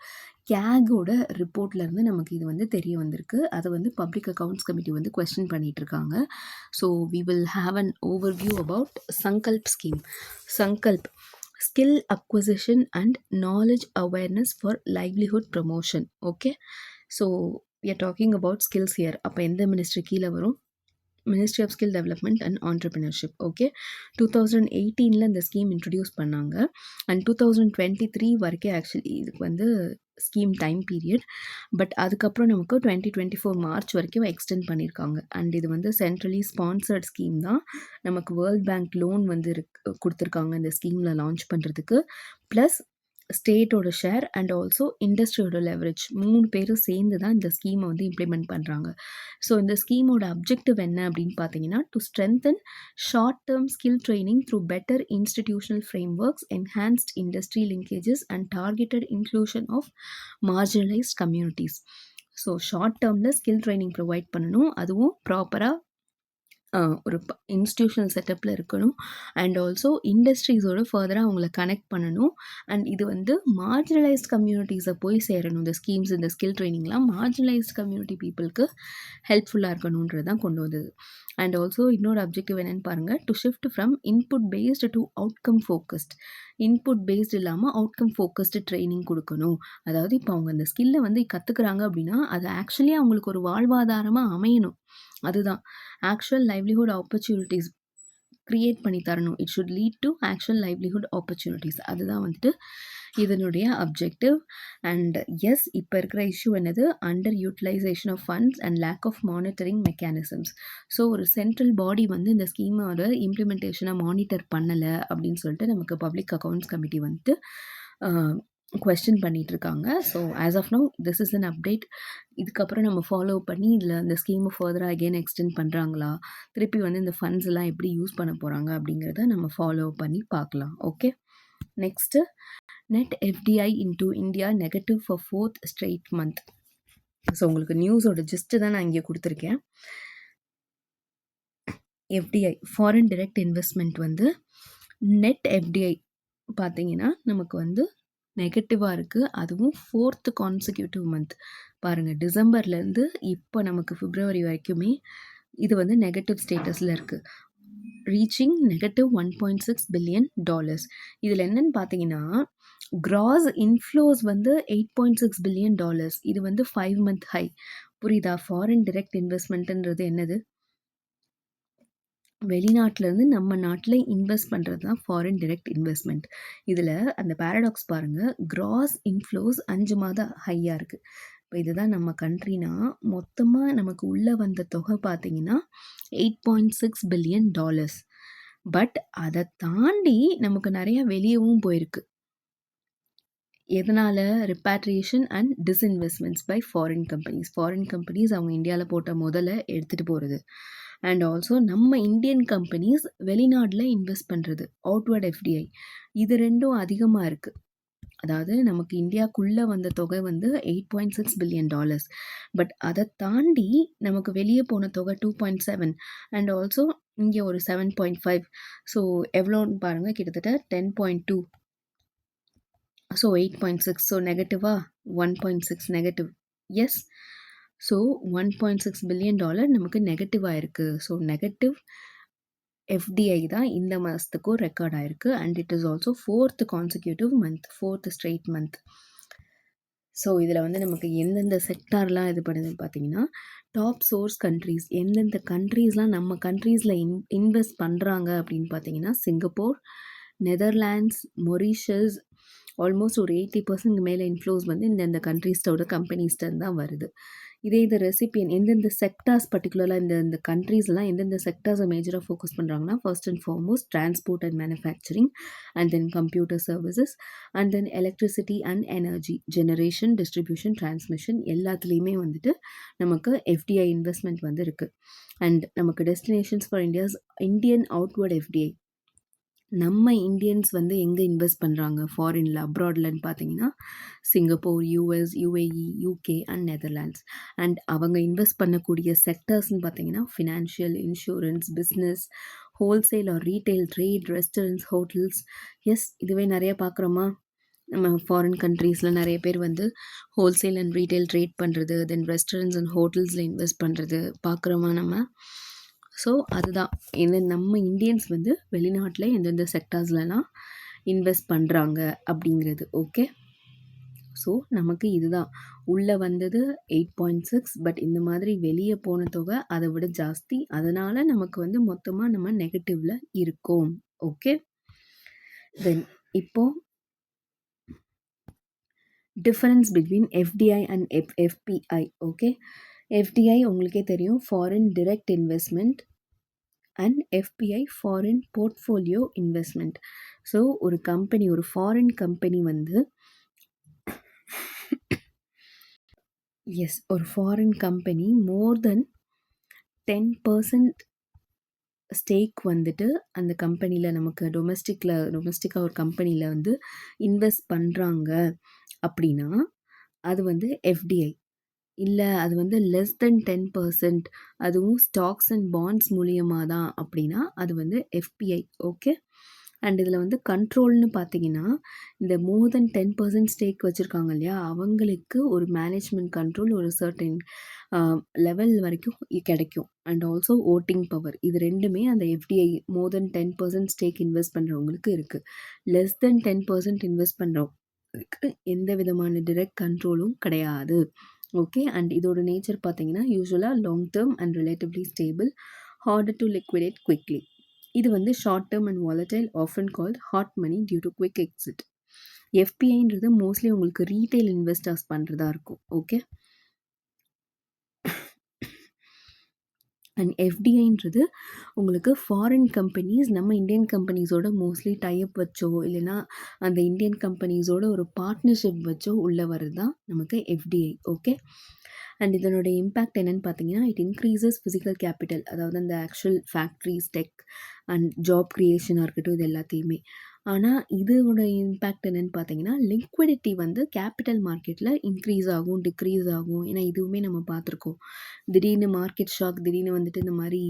கேகோட ரிப்போர்ட்லேருந்து நமக்கு இது வந்து தெரிய வந்திருக்கு. அதை வந்து பப்ளிக் அக்கௌண்ட்ஸ் கமிட்டி வந்து கொஸ்டின் பண்ணிட்டு இருக்காங்க. So we will have an overview about Sankalp scheme. Sankalp skill acquisition and knowledge awareness for livelihood promotion. Okay, so we are talking about skills here. அப்போ எந்த மினிஸ்ட்ரி கீழே வரும்? Ministry of skill development and entrepreneurship. Okay, 2018 இந்த scheme introduce பண்ணாங்க and 2023 வரைக்கும் actually இதுக்கு வந்து scheme time period. But அதுக்கப்புறம் நமக்கு 2024 மார்ச் வரைக்கும் எக்ஸ்டெண்ட் பண்ணியிருக்காங்க. அண்ட் இது வந்து சென்ட்ரலி ஸ்பான்சர்ட் ஸ்கீம் தான். நமக்கு வேர்ல்ட் பேங்க் லோன் வந்து கொடுத்துருக்காங்க இந்த ஸ்கீமில் லான்ச் பண்ணுறதுக்கு. ப்ளஸ் ஸ்டேட்டோட ஷேர் அண்ட் ஆல்சோ இண்டஸ்ட்ரியோட லெவரேஜ் 3 பேரும் சேர்ந்து தான் இந்த ஸ்கீமை வந்து இம்ப்ளிமெண்ட் பண்ணுறாங்க. ஸோ இந்த ஸ்கீமோட அப்ஜெக்டிவ் என்ன அப்படின்னு பார்த்தீங்கன்னா, to strengthen short term skill training through better institutional frameworks, enhanced industry linkages and targeted inclusion of marginalised communities. So short டேர்மில் ஸ்கில் ட்ரைனிங் ப்ரொவைட் பண்ணணும், அதுவும் ப்ராப்பராக ஒரு இன்ஸ்டிடியூஷனல் செட்டப்பில் இருக்கணும். அண்ட் ஆல்சோ இண்டஸ்ட்ரீஸோடு ஃபர்தராக அவங்கள கனெக்ட் பண்ணணும். அண்ட் இது வந்து மார்ஜினலைஸ்ட் கம்யூனிட்டிஸை போய் சேரணும். இந்த ஸ்கீம்ஸ், இந்த ஸ்கில் ட்ரைனிங்லாம் மார்ஜினலைஸ்ட் கம்யூனிட்டி பீப்புளுக்கு ஹெல்ப்ஃபுல்லாக இருக்கணுன்றது தான் கொண்டு வந்தது. அண்ட் ஆல்சோ இன்னொரு அப்ஜெக்டிவ் என்னென்னு பாருங்கள், to shift from input based to outcome focused. Input based இல்லாமல் அவுட்கம் ஃபோக்கஸ்டு ட்ரைனிங் கொடுக்கணும். அதாவது இப்போ அவங்க அந்த ஸ்கில்லை வந்து கற்றுக்குறாங்க அப்படின்னா அது ஆக்சுவலி அவங்களுக்கு ஒரு வாழ்வாதாரமாக அமையணும். அதுதான் ஆக்சுவல் லைவ்லிஹுட் ஆப்பர்ச்சுனிட்டிஸ் க்ரியேட் பண்ணி தரணும். It should lead to actual livelihood opportunities. அதுதான் வந்துட்டு இதனுடைய அப்ஜெக்டிவ். அண்ட் எஸ், இப்போ இருக்கிற இஷ்யூ என்னது, under utilisation of funds and lack of monitoring mechanisms. So ஒரு சென்ட்ரல் பாடி வந்து இந்த ஸ்கீமோட இம்ப்ளிமெண்டேஷனை மானிட்டர் பண்ணலை அப்படின்னு சொல்லிட்டு நமக்கு பப்ளிக் அக்கௌண்ட்ஸ் கமிட்டி வந்துட்டு கொஸ்டின் பண்ணிட்டு இருக்காங்க. So as of now this is an update. இதுக்கப்புறம் நம்ம ஃபாலோ பண்ணி இதில் இந்த ஸ்கீமை ஃபர்தராக அகெயின் எக்ஸ்டெண்ட் பண்ணுறாங்களா, திருப்பி வந்து இந்த ஃபண்ட்ஸ் எல்லாம் எப்படி யூஸ் பண்ண போகிறாங்க அப்படிங்கிறத நம்ம ஃபாலோ பண்ணி பார்க்கலாம். Okay, next net FDI into India negative for 4th straight month. So உங்களுக்கு நியூஸோட ஜிஸ்ட்டு தான் நான் இங்கே கொடுத்துருக்கேன். எஃப்டிஐ ஃபாரின் டைரக்ட் இன்வெஸ்ட்மெண்ட் வந்து நெட் எஃப்டிஐ பார்த்தீங்கன்னா நமக்கு வந்து நெகட்டிவாக இருக்குது. அதுவும் 4th consecutive month. பாருங்கள், டிசம்பர்லேருந்து இப்போ நமக்கு பிப்ரவரி வரைக்குமே இது வந்து நெகட்டிவ் ஸ்டேட்டஸில் இருக்குது. Reaching -$1.6 billion. இதில் என்னன்னு பார்த்தீங்கன்னா கிராஸ் இன்ஃப்ளோஸ் வந்து $8.6 billion. இது வந்து 5-month ஹை. புரியுதா? ஃபாரின் டைரக்ட் இன்வெஸ்ட்மெண்ட்டுன்றது என்னது, வெளிநாட்டிலேருந்து நம்ம நாட்டில் இன்வெஸ்ட் பண்ணுறது தான் ஃபாரின் டைரக்ட் இன்வெஸ்ட்மெண்ட். இதில் அந்த பேரடாக்ஸ் பாருங்கள், கிராஸ் இன்ஃப்ளோஸ் 5 மாத ஹையாக இருக்குது. இப்போ இதுதான் நம்ம கண்ட்ரினா மொத்தமாக நமக்கு உள்ளே வந்த தொகை பார்த்தீங்கன்னா $8.6 billion. பட் அதை தாண்டி நமக்கு நிறையா வெளியவும் போயிருக்கு. எதனால்? Repatriation and disinvestments by foreign companies. Foreign companies அவங்க இந்தியாவில் போட்ட முதல்ல எடுத்துகிட்டு போகிறது. அண்ட் ஆல்சோ நம்ம இந்தியன் கம்பெனிஸ் வெளிநாட்டில் இன்வெஸ்ட் பண்ணுறது அவுட்வர்ட் எஃப்டிஐ இது ரெண்டும் அதிகமாக இருக்குது. அதாவது நமக்கு இந்தியாக்குள்ளே வந்த தொகை வந்து $8.6 பில்லியன். பட் அதை தாண்டி நமக்கு வெளியே போன தொகை 2.7 அண்ட் ஆல்சோ இங்கே ஒரு 7.5. ஸோ எவ்வளோன்னு பாருங்கள், கிட்டத்தட்ட 10.2. ஸோ 8.6. ஸோ நெகட்டிவா 1.6 நெகட்டிவ். எஸ். ஸோ $1.6 பில்லியன் நமக்கு நெகட்டிவாக இருக்குது. ஸோ நெகட்டிவ் எஃப்டிஐ தான் இந்த மாதத்துக்கும் ரெக்கார்ட் ஆயிருக்கு. And it is also 4th consecutive month, 4th straight month. So இதில் வந்து நமக்கு எந்தெந்த செக்டார்லாம் இது பண்ணுதுன்னு பார்த்தீங்கன்னா, டாப் சோர்ஸ் கண்ட்ரீஸ் எந்தெந்த கண்ட்ரீஸ்லாம் நம்ம கண்ட்ரீஸில் இன்வெஸ்ட் பண்ணுறாங்க அப்படின்னு பார்த்தீங்கன்னா, சிங்கப்பூர், நெதர்லாண்ட்ஸ், மொரீஷியஸ், ஆல்மோஸ்ட் ஒரு 80% மேலே இன்ஃப்ளோஸ் வந்து இந்தந்த கண்ட்ரீஸோட கம்பெனிஸ்டன் தான் வருது. இதே இது ரெசிபியன் எந்தெந்த செக்டார்ஸ் பர்டிகுலராக இந்த கண்ட்ரீஸ்லாம் எந்தெந்த செக்டார்ஸை மேஜராக ஃபோக்கஸ் பண்ணுறாங்கன்னா, first and foremost transport and manufacturing, and then computer services, and then electricity and energy, generation, distribution, transmission எல்லாத்துலேயுமே வந்துட்டு நமக்கு எஃப்டிஐ இன்வெஸ்ட்மெண்ட் வந்து இருக்குது. அண்ட் நமக்கு destinations for Indian outward FDI நம்ம இந்தியன்ஸ் வந்து எங்கே இன்வெஸ்ட் பண்ணுறாங்க ஃபாரினில் அப்ராட்லன்னு பார்த்தீங்கன்னா, Singapore, US, UAE, UK and Netherlands. And அவங்க இன்வெஸ்ட் பண்ணக்கூடிய செக்டர்ஸ்னு பார்த்தீங்கன்னா, financial, insurance, business, wholesale or retail, trade, restaurants, hotels. Yes, இதுவே நிறைய பார்க்குறோமா, நம்ம ஃபாரின் கண்ட்ரீஸில் நிறைய பேர் வந்து ஹோல்சேல் அண்ட் ரீட்டைல் ட்ரேட் பண்ணுறது, தென் ரெஸ்டாரண்ட்ஸ் அண்ட் ஹோட்டல்ஸில் இன்வெஸ்ட் பண்ணுறது பார்க்குறோமா நம்ம. ஸோ அதுதான் இந்த நம்ம இந்தியன்ஸ் வந்து வெளிநாட்டில் எந்தெந்த செக்டார்ஸ்லலாம் இன்வெஸ்ட் பண்ணுறாங்க அப்படிங்கிறது. ஓகே, ஸோ நமக்கு இதுதான் உள்ளே வந்தது 8.6. பட் இந்த மாதிரி வெளியே போன தொகை அதை விட ஜாஸ்தி. அதனால் நமக்கு வந்து மொத்தமாக நம்ம நெகட்டிவில் இருக்கோம். ஓகே, தென் இப்போது difference between FDI and FII. Okay, FDI உங்களுக்கே தெரியும், foreign direct investment, and FBI foreign portfolio investment. So ஒரு கம்பெனி, ஒரு ஃபாரின் கம்பெனி வந்து ஒரு ஃபாரின் கம்பெனி மோர் தென் 10% ஸ்டேக் வந்துட்டு அந்த கம்பெனியில் நமக்கு டொமஸ்டிக்காக ஒரு கம்பெனியில் வந்து இன்வெஸ்ட் பண்ணுறாங்க அப்படின்னா அது வந்து எஃப்டிஐ. இல்லை அது வந்து லெஸ் தென் 10%, அதுவும் ஸ்டாக்ஸ் அண்ட் பாண்ட்ஸ் மூலியமாக தான் அப்படின்னா அது வந்து எஃபிஐ. ஓகே, அண்ட் இதில் வந்து கண்ட்ரோல்னு பார்த்தீங்கன்னா, இந்த மோர் தென் 10% ஸ்டேக் வச்சுருக்காங்க இல்லையா, அவங்களுக்கு ஒரு மேனேஜ்மெண்ட் கண்ட்ரோல் ஒரு சர்டன் லெவல் வரைக்கும் கிடைக்கும். அண்ட் ஆல்சோ ஓட்டிங் பவர், இது ரெண்டுமே அந்த எஃப்டிஐ மோர் தென் 10% ஸ்டேக் இன்வெஸ்ட் பண்ணுறவங்களுக்கு இருக்குது. லெஸ் தென் 10% இன்வெஸ்ட் பண்ணுறவங்களுக்கு எந்த விதமான டிரெக்ட் கண்ட்ரோலும் கிடையாது. ஓகே, அண்ட் இதோட நேச்சர் பார்த்தீங்கன்னா யூஸ்வலாக long term and relatively stable, harder to liquidate quickly. இது வந்து short term and volatile, often called hot money due to quick exit. எஃபிஐன்றது மோஸ்ட்லி உங்களுக்கு ரீட்டைல் இன்வெஸ்டர்ஸ் பண்ணுறதா இருக்கும். ஓகே, அண்ட் எஃப்டிஐன்றது உங்களுக்கு ஃபாரின் கம்பெனிஸ் நம்ம இந்தியன் கம்பெனிஸோட மோஸ்ட்லி டைப் வச்சோ இல்லைன்னா அந்த இந்தியன் கம்பெனிஸோட ஒரு பார்ட்னர்ஷிப் வச்சோ உள்ளே வர்றது தான் நமக்கு எஃப்டிஐ. ஓகே, அண்ட் இதனுடைய இம்பேக்ட் என்னென்னு பார்த்தீங்கன்னா, இட் இன்க்ரீசஸ் ஃபிசிக்கல் கேபிட்டல், அதாவது அந்த actual factories, tech and job க்ரியேஷனாக இருக்கட்டும், இது எல்லாத்தையுமே. ஆனால் இதோட இம்பேக்ட் என்னென்னு பார்த்தீங்கன்னா, லிக்விடிட்டி வந்து கேபிட்டல் மார்க்கெட்டில் இன்க்ரீஸ் ஆகும், டிக்ரீஸ் ஆகும். ஏன்னா இதுவுமே நம்ம பார்த்துருக்கோம், திடீர்னு மார்க்கெட் ஷாக், திடீர்னு வந்துட்டு இந்த மாதிரி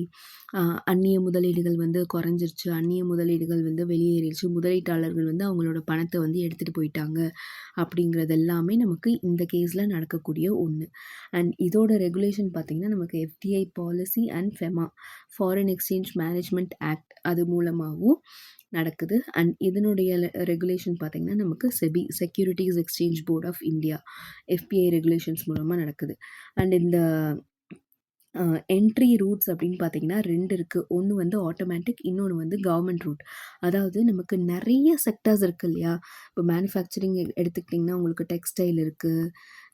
அந்நிய முதலீடுகள் வந்து குறைஞ்சிருச்சு, அந்நிய முதலீடுகள் வந்து வெளியேறிடுச்சு, முதலீட்டாளர்கள் வந்து அவங்களோட பணத்தை வந்து எடுத்துகிட்டு போயிட்டாங்க அப்படிங்கிறது எல்லாமே நமக்கு இந்த கேஸில் நடக்கக்கூடிய ஒன்று. அண்ட் இதோட ரெகுலேஷன் பார்த்திங்கன்னா நமக்கு FDI policy and FEMA, foreign exchange management act, அது மூலமாகவும் நடக்குது. அண்ட் இதனுடைய ரெகுலேஷன் பார்த்திங்கன்னா நமக்கு SEBI, securities exchange board of India, FPI regulations மூலமாக நடக்குது. அண்ட் இந்த என்ட்ரி ரூட்ஸ் அப்படின்னு பார்த்தீங்கன்னா 2 இருக்குது. ஒன்று வந்து ஆட்டோமேட்டிக், இன்னொன்று வந்து கவர்மெண்ட் ரூட். அதாவது நமக்கு நிறைய செக்டார்ஸ் இருக்குது இல்லையா, இப்போ மேனுஃபேக்சரிங் எடுத்துக்கிட்டிங்கன்னா உங்களுக்கு டெக்ஸ்டைல் இருக்குது,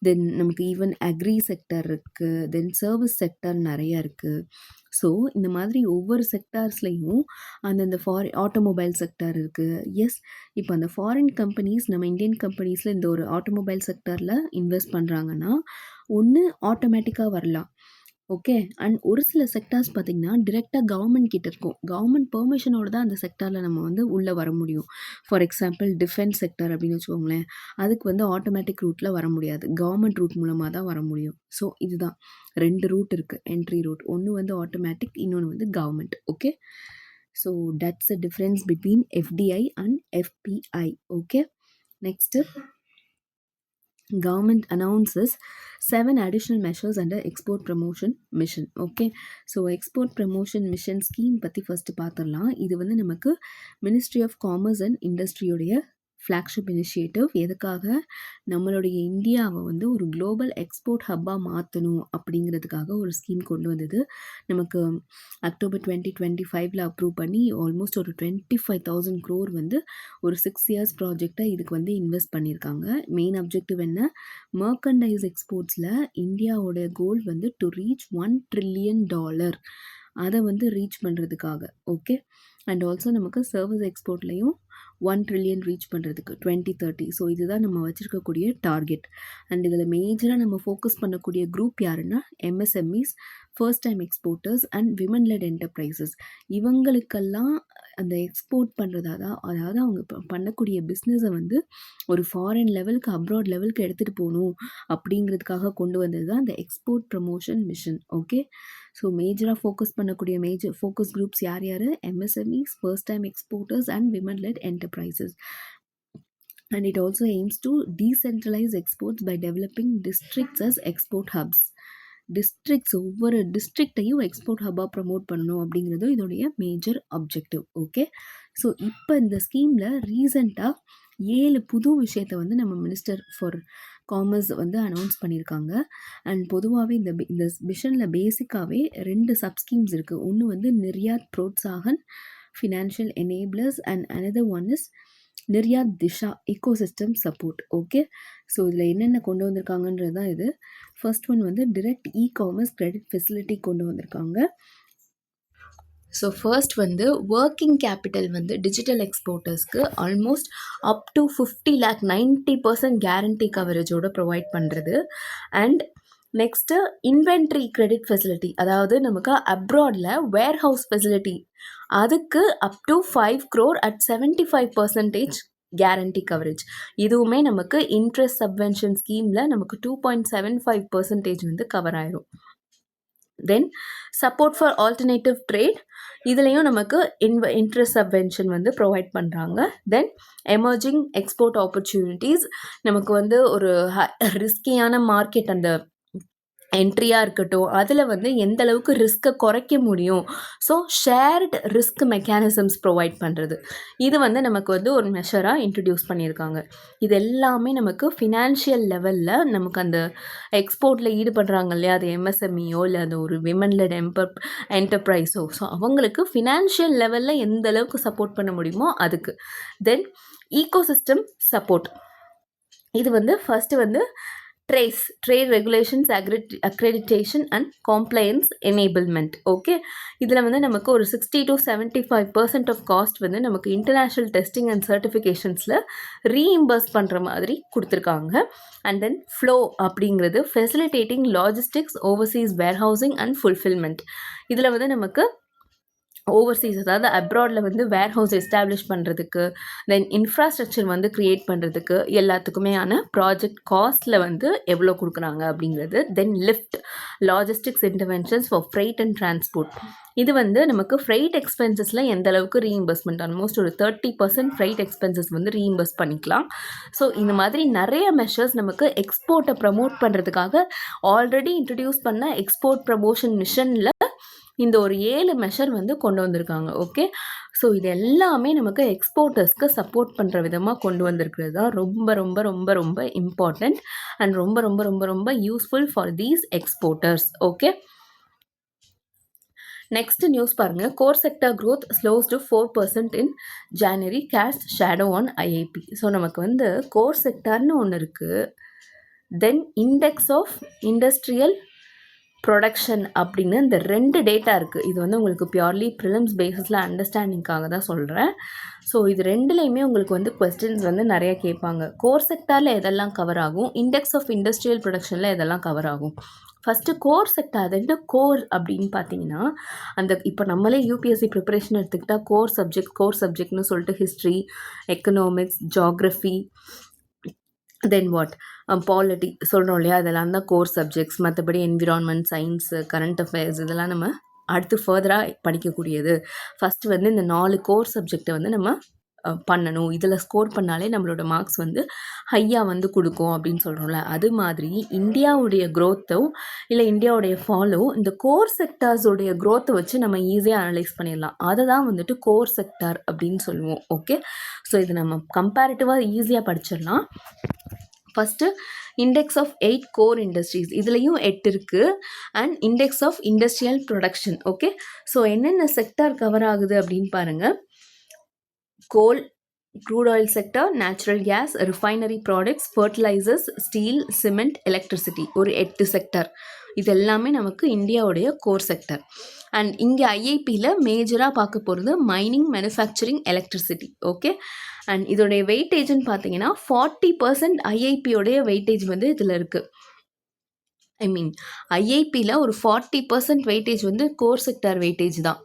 தென் நமக்கு ஈவன் அக்ரி செக்டார் இருக்குது, தென் சர்வீஸ் செக்டார் நிறையா இருக்குது. ஸோ இந்த மாதிரி ஒவ்வொரு செக்டார்ஸ்லேயும் அந்தந்த ஆட்டோமொபைல் செக்டார் இருக்குது. எஸ், இப்போ அந்த ஃபாரின் கம்பெனிஸ் நம்ம இந்தியன் கம்பெனிஸில் இந்த ஒரு ஆட்டோமொபைல் செக்டாரில் இன்வெஸ்ட் பண்ணுறாங்கன்னா ஒன்று ஆட்டோமேட்டிக்காக வரலாம், ஓகே. அண்ட் ஒரு சில செக்டார்ஸ் பார்த்தீங்கன்னா, டிரெக்ட்டா கவர்மெண்ட் கிட்ட இருக்கும். கவர்மெண்ட் பெர்மிஷனோட தான் அந்த செக்டார்ல நம்ம வந்து உள்ள வர முடியும். ஃபார் எக்ஸாம்பிள் டிஃபென்ஸ் செக்டார் அப்படின்னு வச்சுக்கோங்களேன். அதுக்கு வந்து ஆட்டோமேட்டிக் ரூட்ல வர முடியாது. கவர்மெண்ட் ரூட் மூலமா தான் வர முடியும். ஸோ இதுதான் 2 ரூட் இருக்கு. Entry route. ஒண்ணு வந்து ஆட்டோமேட்டிக், இன்னொன்னு வந்து government. Okay. So that's the difference between FDI and FII. Okay. Next government announces 7 additional measures under export promotion mission. Okay. So export promotion mission scheme பற்றி first பார்த்துடலாம். இது வந்து நமக்கு மினிஸ்ட்ரி ஆஃப் காமர்ஸ் அண்ட் இண்டஸ்ட்ரியோடைய flagship initiative. எதுக்காக? நம்மளுடைய இந்தியாவை வந்து ஒரு குளோபல் எக்ஸ்போர்ட் ஹப்பாக மாற்றணும் அப்படிங்கிறதுக்காக ஒரு ஸ்கீம் கொண்டு வந்தது. நமக்கு அக்டோபர் 2025 அப்ரூவ் பண்ணி ஆல்மோஸ்ட் ஒரு 25,000 crore வந்து ஒரு 6 years ப்ராஜெக்டாக இதுக்கு வந்து இன்வெஸ்ட் பண்ணியிருக்காங்க. மெயின் அப்ஜெக்டிவ் என்ன? மர்கண்டைஸ் எக்ஸ்போர்ட்ஸில் இந்தியாவோட கோல் வந்து டு ரீச் $1 trillion. அதை வந்து ரீச் பண்ணுறதுக்காக. ஓகே. அண்ட் ஆல்சோ நமக்கு சர்வீஸ் எக்ஸ்போர்ட்லேயும் 1 trillion ரீச் பண்ணுறதுக்கு 2030. ஸோ இதுதான் நம்ம வச்சுருக்கக்கூடிய டார்கெட். அண்ட் இதில் மேஜராக நம்ம ஃபோக்கஸ் பண்ணக்கூடிய குரூப் யாருன்னா MSMEs, first time exporters and women let enterprises. இவங்களுக்கெல்லாம் அந்த எக்ஸ்போர்ட் பண்ணுறதா அதாவது அவங்க பண்ணக்கூடிய பிஸ்னஸை வந்து ஒரு ஃபாரின் லெவலுக்கு அப்ராட் லெவலுக்கு எடுத்துகிட்டு போகணும் அப்படிங்கிறதுக்காக கொண்டு வந்தது தான் அந்த export promotion mission. Okay. So மேஜராக ஃபோக்கஸ் பண்ணக்கூடிய மேஜர் ஃபோக்கஸ் குரூப்ஸ் யார் யார்? MSMEs, first time exporters and women let enterprises. And it also aims to decentralize exports by developing districts as export hubs. Districts ஒவ்வொரு டிஸ்ட்ரிக்டையும் export ஹப்பாக promote பண்ணணும் அப்படிங்கிறது இதோடைய major objective. Okay. So இப்போ இந்த ஸ்கீமில் ரீசண்டாக 7 புது விஷயத்தை வந்து நம்ம மினிஸ்டர் ஃபார் காமர்ஸ் வந்து அனௌன்ஸ் பண்ணியிருக்காங்க. அண்ட் பொதுவாகவே இந்த மிஷனில் பேசிக்காகவே 2 சப்ஸ்கீம்ஸ் இருக்குது. ஒன்று வந்து Niryat Protsahan financial enablers and another one is Niryat Disha ecosystem support. Okay. So இதில் என்னென்ன கொண்டு வந்திருக்காங்கன்றது தான் இது. ஃபர்ஸ்ட் ஒன் வந்து டிரெக்ட் காமர்ஸ் கிரெடிட் ஃபெசிலிட்டி கொண்டு வந்திருக்காங்க. ஸோ ஃபர்ஸ்ட் வந்து ஒர்க்கிங் கேபிட்டல் வந்து டிஜிட்டல் எக்ஸ்போர்ட்டர்ஸ்க்கு almost up to 50 lakh 90% guarantee கவரேஜோடு ப்ரொவைட் பண்ணுறது. And next inventory credit facility, அதாவது நமக்கு அப்ராடில் வேர் ஹவுஸ் ஃபெசிலிட்டி, அதுக்கு up to 5 crore at 75% guarantee coverage. இதுவுமே நமக்கு இன்ட்ரெஸ்ட் சப்வென்ஷன் ஸ்கீமில் நமக்கு 2.75% வந்து கவர் ஆயிரும். தென் சப்போர்ட் ஃபார் ஆல்டர்னேட்டிவ் ட்ரேட், இதுலேயும் நமக்கு இன்ட்ரெஸ்ட் சப்வென்ஷன் வந்து ப்ரொவைட் பண்ணுறாங்க. தென் எமர்ஜிங் எக்ஸ்போர்ட் ஆப்பர்ச்சுனிட்டிஸ், நமக்கு வந்து ஒரு ரிஸ்கியான மார்க்கெட் அந்த என்ட்ரியாக இருக்கட்டும், அதில் வந்து எந்த அளவுக்கு ரிஸ்க்கை குறைக்க முடியும். So shared risk mechanisms provide பண்ணுறது, இது வந்து நமக்கு வந்து ஒரு மெஷராக இன்ட்ரடியூஸ் பண்ணியிருக்காங்க. இது எல்லாமே நமக்கு ஃபினான்ஷியல் லெவலில் நமக்கு அந்த எக்ஸ்போர்ட்டில் ஈடுபடுறாங்க இல்லையா, அது எம்எஸ்எம்இயோ இல்லை அது ஒரு விமன் லெட் என்டர்பிரைஸோ, ஸோ அவங்களுக்கு ஃபினான்ஷியல் லெவலில் எந்த அளவுக்கு சப்போர்ட் பண்ண முடியுமோ அதுக்கு. தென் ஈகோசிஸ்டம் சப்போர்ட், இது வந்து ஃபஸ்ட்டு வந்து trade regulations accreditation and compliance enablement. Okay. இதில் வந்து நமக்கு ஒரு 60 to 75% ஆஃப் காஸ்ட் வந்து நமக்கு இன்டர்நேஷ்னல் டெஸ்டிங் அண்ட் சர்டிஃபிகேஷன்ஸில் ரீஇம்பர்ஸ் பண்ணுற மாதிரி கொடுத்துருக்காங்க. அண்ட் தென் ஃப்ளோ அப்படிங்கிறது facilitating logistics, Overseas warehousing and fulfilment. இதில் வந்து நமக்கு ஓவர்சீஸ், அதாவது அப்ராடில் வந்து வேர் ஹவுஸ் எஸ்டாப்ளிஷ் பண்ணுறதுக்கு, தென் இன்ஃப்ராஸ்ட்ரக்சர் வந்து க்ரியேட் பண்ணுறதுக்கு எல்லாத்துக்குமேயான ப்ராஜெக்ட் காஸ்ட்டில் வந்து எவ்வளோ கொடுக்குறாங்க அப்படிங்கிறது. Then lift logistics interventions for freight and transport, இது வந்து நமக்கு ஃப்ரைட் எக்ஸ்பென்சஸில் எந்த அளவுக்கு ரீஇம்பர்ஸ்மெண்ட், ஆல்மோஸ்ட் ஒரு 30% ஃப்ரைட் எக்ஸ்பென்சஸ் வந்து ரீஇம்பர்ஸ் பண்ணிக்கலாம். ஸோ இந்த மாதிரி நிறைய மெஷர்ஸ் நமக்கு எக்ஸ்போர்ட்டை ப்ரமோட் பண்ணுறதுக்காக ஆல்ரெடி இன்ட்ரடியூஸ் பண்ண எக்ஸ்போர்ட் ப்ரமோஷன் மிஷனில் இந்த ஒரு 7 மெஷர் வந்து கொண்டு வந்திருக்காங்க. ஓகே. ஸோ இது எல்லாமே நமக்கு எக்ஸ்போர்ட்டர்ஸ்க்கு சப்போர்ட் பண்ணுற விதமாக கொண்டு வந்திருக்கிறது தான் ரொம்ப ரொம்ப ரொம்ப ரொம்ப இம்பார்ட்டண்ட் அண்ட் ரொம்ப ரொம்ப ரொம்ப ரொம்ப useful for these exporters. Okay. Next news பாருங்கள். Core sector growth slows to 4% in January, cast shadow on IIP. So நமக்கு வந்து கோர் செக்டார்னு ஒன்று இருக்குது. Then index of industrial production அப்படின்னு இந்த 2 டேட்டா இருக்குது. இது வந்து உங்களுக்கு பியூர்லி ப்ரிலிம்ஸ் பேஸிஸில் அண்டர்ஸ்டாண்டிங்காக தான் சொல்கிறேன். ஸோ இது 2லேயுமே உங்களுக்கு வந்து கொஸ்டின்ஸ் வந்து நிறைய கேட்பாங்க. கோர் செக்டாரில் எதெல்லாம் கவர் ஆகும், இண்டெக்ஸ் ஆஃப் இண்டஸ்ட்ரியல் ப்ரொடக்ஷனில் எதெல்லாம் கவர் ஆகும். First core sector. அது என்ன கோர் அப்படின்னு பார்த்தீங்கன்னா, அந்த இப்போ நம்மளே யூபிஎஸ்சி ப்ரிப்பரேஷன் எடுத்துக்கிட்டால் கோர் சப்ஜெக்ட்னு சொல்லிட்டு history, economics, geography, then what polity சொல்கிறோம் இல்லையா, அதெல்லாம் தான் கோர் சப்ஜெக்ட்ஸ். மற்றபடி என்விரான்மெண்ட், சயின்ஸு, கரண்ட் அஃபேர்ஸ் இதெல்லாம் நம்ம அடுத்து ஃபர்தராக படிக்கக்கூடியது. ஃபஸ்ட்டு வந்து இந்த 4 கோர் சப்ஜெக்டை வந்து நம்ம பண்ணணும். இதில் ஸ்கோர் பண்ணாலே நம்மளோட மார்க்ஸ் வந்து ஹையாக வந்து கொடுக்கும் அப்படின்னு சொல்கிறோம்ல. அது மாதிரி இந்தியாவுடைய க்ரோத்தோ இல்லை இந்தியாவுடைய ஃபாலோ இந்த கோர் செக்டார்ஸோடைய க்ரோத்தை வச்சு நம்ம ஈஸியாக அனலைஸ் பண்ணிடலாம். அதை தான் வந்துட்டு கோர் செக்டார் அப்படின்னு சொல்லுவோம். ஓகே, ஸோ இது நம்ம கம்பேரிட்டிவாக ஈஸியாக படிச்சிடலாம். First index of 8 core industries, இதுலேயும் 8 இருக்குது. And index of industrial production. Okay, so என்னென்ன செக்டார் கவர் ஆகுது அப்படின்னு பாருங்கள். கோல், crude oil sector, natural gas, refinery products, fertilizers, steel, cement, electricity. ஒரு 8 செக்டர். இது எல்லாமே நமக்கு இந்தியாவுடைய கோர் செக்டர். அண்ட் இங்கே ஐஐபியில் மேஜராக பார்க்க போகிறது mining, manufacturing, electricity. Okay, and இதோடைய வெயிட்டேஜ்னு பார்த்தீங்கன்னா 40% ஐஐபியோடைய வெயிட்டேஜ் வந்து இதில் இருக்குது. ஐஐபியில் ஒரு 40% வெயிட்டேஜ் வந்து கோர் செக்டார் வெயிட்டேஜ் தான்.